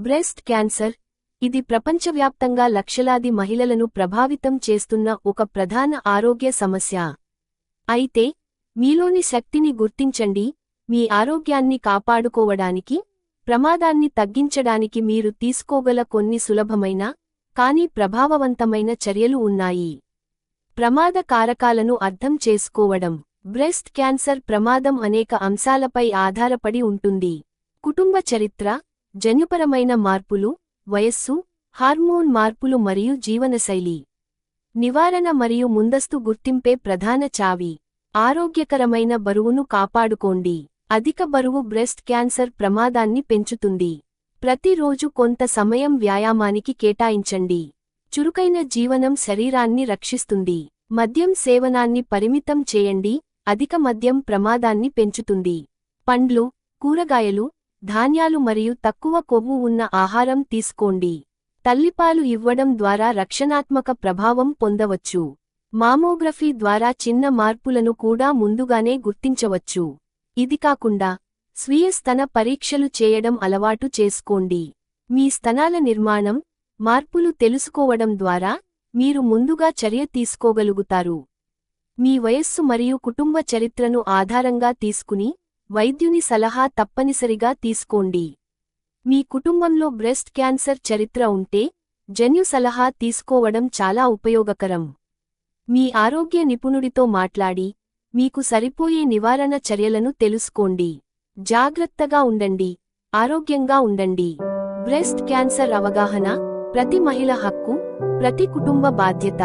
Breast cancer ఇది ప్రపంచవ్యాప్తంగా లక్షలాది మహిళలను ప్రభావితం చేస్తున్న ఒక ప్రధాన ఆరోగ్య సమస్య. అయితే మీలోని శక్తిని గుర్తించండి. మీ ఆరోగ్యాన్ని కాపాడుకోవడానికి, ప్రమాదాన్ని తగ్గించడానికి మీరు తీసుకోగల కొన్ని సులభమైన కానీ ప్రభావవంతమైన చర్యలు ఉన్నాయి. ప్రమాద కారకాలను అర్థం చేసుకోవడం. బ్రెస్ట్ క్యాన్సర్ ప్రమాదం అనేక అంశాలపై ఆధారపడి ఉంటుంది. కుటుంబ చరిత్ర, జన్యుపరమైన మార్పులు, వయస్సు, హార్మోన్ మార్పులు మరియు జీవనశైలి. నివారణ మరియు ముందస్తు గుర్తింపే ప్రధాన చావి. ఆరోగ్యకరమైన బరువును కాపాడుకోండి. అధిక బరువు బ్రెస్ట్ క్యాన్సర్ ప్రమాదాన్ని పెంచుతుంది. ప్రతిరోజు కొంత సమయం వ్యాయామానికి కేటాయించండి. చురుకైన జీవనం శరీరాన్ని రక్షిస్తుంది. మద్యం సేవనాన్ని పరిమితం చేయండి. అధిక మద్యం ప్రమాదాన్ని పెంచుతుంది. పండ్లు, కూరగాయలు, ధాన్యాలు మరియు తక్కువ కొవ్వు ఉన్న ఆహారం తీసుకోండి. తల్లిపాలు ఇవ్వడం ద్వారా రక్షణాత్మక ప్రభావం పొందవచ్చు. మామోగ్రఫీ ద్వారా చిన్న మార్పులను కూడా ముందుగానే గుర్తించవచ్చు. ఇది కాకుండా స్వీయ స్తన పరీక్షలు చేయడం అలవాటు చేసుకోండి. మీ స్తనాల నిర్మాణం, మార్పులు తెలుసుకోవడం ద్వారా మీరు ముందుగా చర్య తీసుకోగలుగుతారు. మీ వయస్సు మరియు కుటుంబ చరిత్రను ఆధారంగా తీసుకుని వైద్యుని సలహా తప్పనిసరిగా తీసుకోండి. మీ కుటుంబంలో బ్రెస్ట్ క్యాన్సర్ చరిత్ర ఉంటే జన్యు సలహా తీసుకోవడం చాలా ఉపయోగకరం. మీ ఆరోగ్య నిపుణుడితో మాట్లాడి మీకు సరిపోయే నివారణ చర్యలను తెలుసుకోండి. జాగ్రత్తగా ఉండండి, ఆరోగ్యంగా ఉండండి. బ్రెస్ట్ క్యాన్సర్ అవగాహన ప్రతి మహిళ హక్కు, ప్రతి కుటుంబ బాధ్యత.